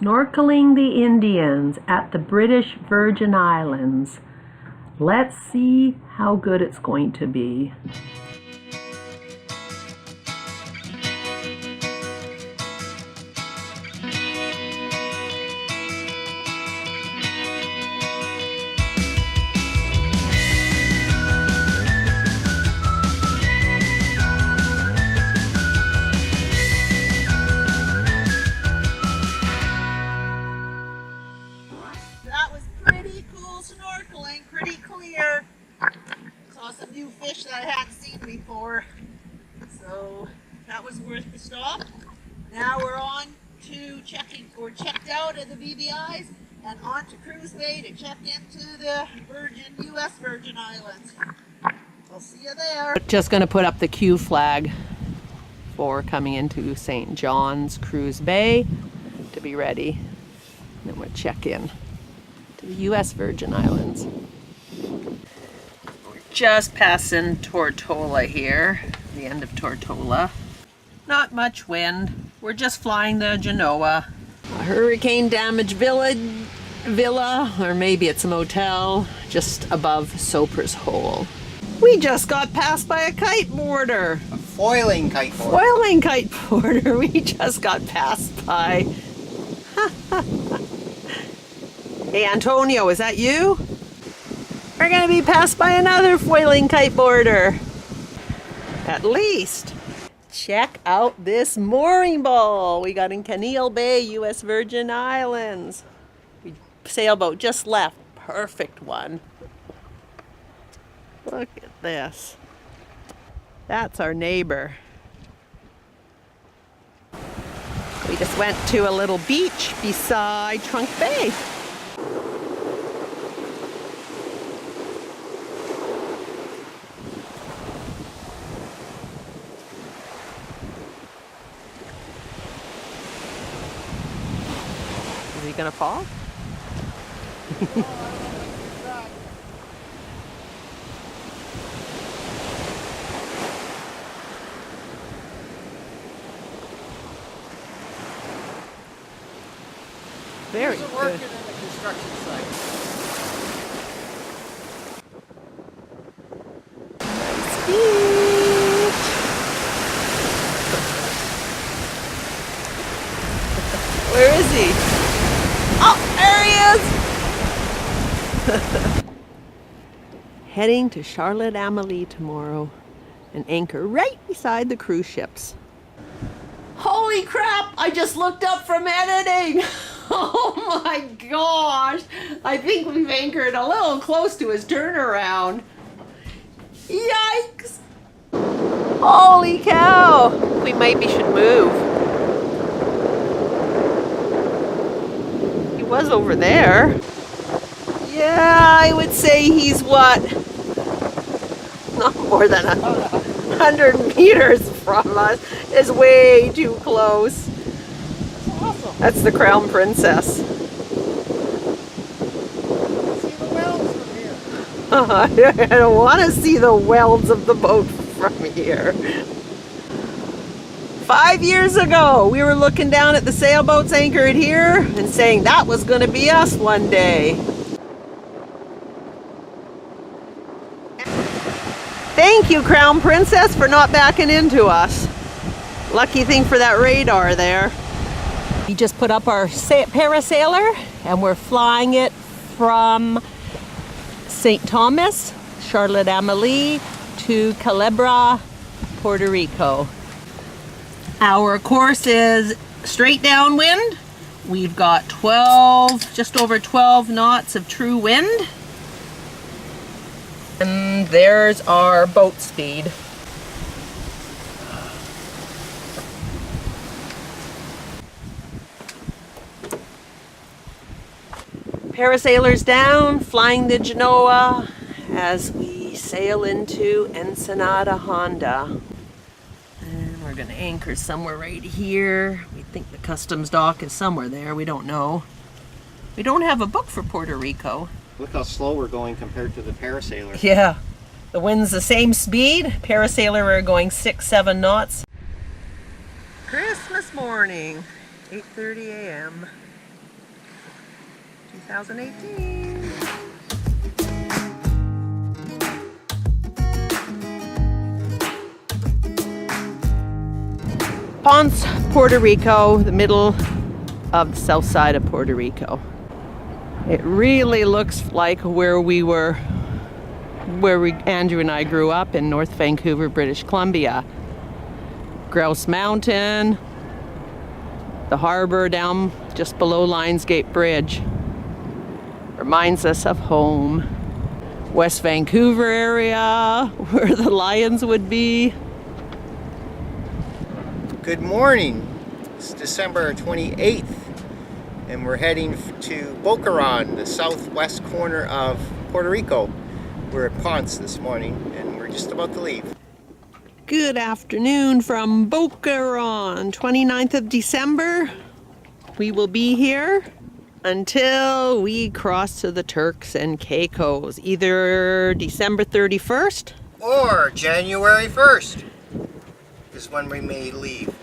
Snorkeling the Indians at the British Virgin Islands. Let's see how good it's going to be. Snorkeling, pretty clear. Saw some new fish that I hadn't seen before, so that was worth the stop. Now we're on to checking. We're checked out at the BVI's and on to Cruise Bay to check into the U.S. Virgin Islands. I'll see you there. Just going to put up the Q flag for coming into St. John's Cruise Bay to be ready. Then we'll check in to the U.S. Virgin Islands. We're just passing Tortola here, the end of Tortola. Not much wind. We're just flying the Genoa. A hurricane damaged villa, or maybe it's a motel, just above Soper's Hole. We just got passed by a kiteboarder. A foiling kiteboarder. Foiling kiteboarder. We just got passed by. Hey Antonio, is that you? We're gonna be passed by another foiling kiteboarder. At least. Check out this mooring ball we got in Caneel Bay, U.S. Virgin Islands. Sailboat just left. Perfect one. Look at this. That's our neighbor. We just went to a little beach beside Trunk Bay. Is he gonna fall? Very good. Working in a construction site. Nice beach. Where is he? Oh, there he is! Heading to Charlotte Amalie tomorrow and anchor right beside the cruise ships. Holy crap! I just looked up from editing! Oh my gosh! I think we've anchored a little close to his turnaround. Yikes! Holy cow! We maybe should move. He was over there. Yeah, I would say he's what? Not more than 100 meters from us. Is way too close. Awesome. That's the Crown Princess. See the wells from here. I don't want to see the welds of the boat from here. 5 years ago, we were looking down at the sailboats anchored here and saying that was going to be us one day. Thank you, Crown Princess, for not backing into us. Lucky thing for that radar there. We just put up our parasailer and we're flying it from St. Thomas, Charlotte Amalie to Culebra, Puerto Rico. Our course is straight downwind. We've got just over 12 knots of true wind. And there's our boat speed. Parasailers down, flying the Genoa as we sail into Ensenada, Honda. And we're going to anchor somewhere right here. We think the customs dock is somewhere there. We don't know. We don't have a book for Puerto Rico. Look how slow we're going compared to the parasailer. Yeah, the wind's the same speed. Parasailer, we're going 6-7 knots. Christmas morning, 8:30 a.m. 2018. Ponce, Puerto Rico, the middle of the south side of Puerto Rico. It really looks like Andrew and I grew up in North Vancouver, British Columbia. Grouse Mountain, the harbor down just below Lionsgate Bridge. Reminds us of home. West Vancouver area, where the lions would be. Good morning. It's December 28th, and we're heading to Boca Raton, the southwest corner of Puerto Rico. We're at Ponce this morning, and we're just about to leave. Good afternoon from Boca Raton, 29th of December. We will be here until we cross to the Turks and Caicos, either December 31st Or January 1st is when we may leave.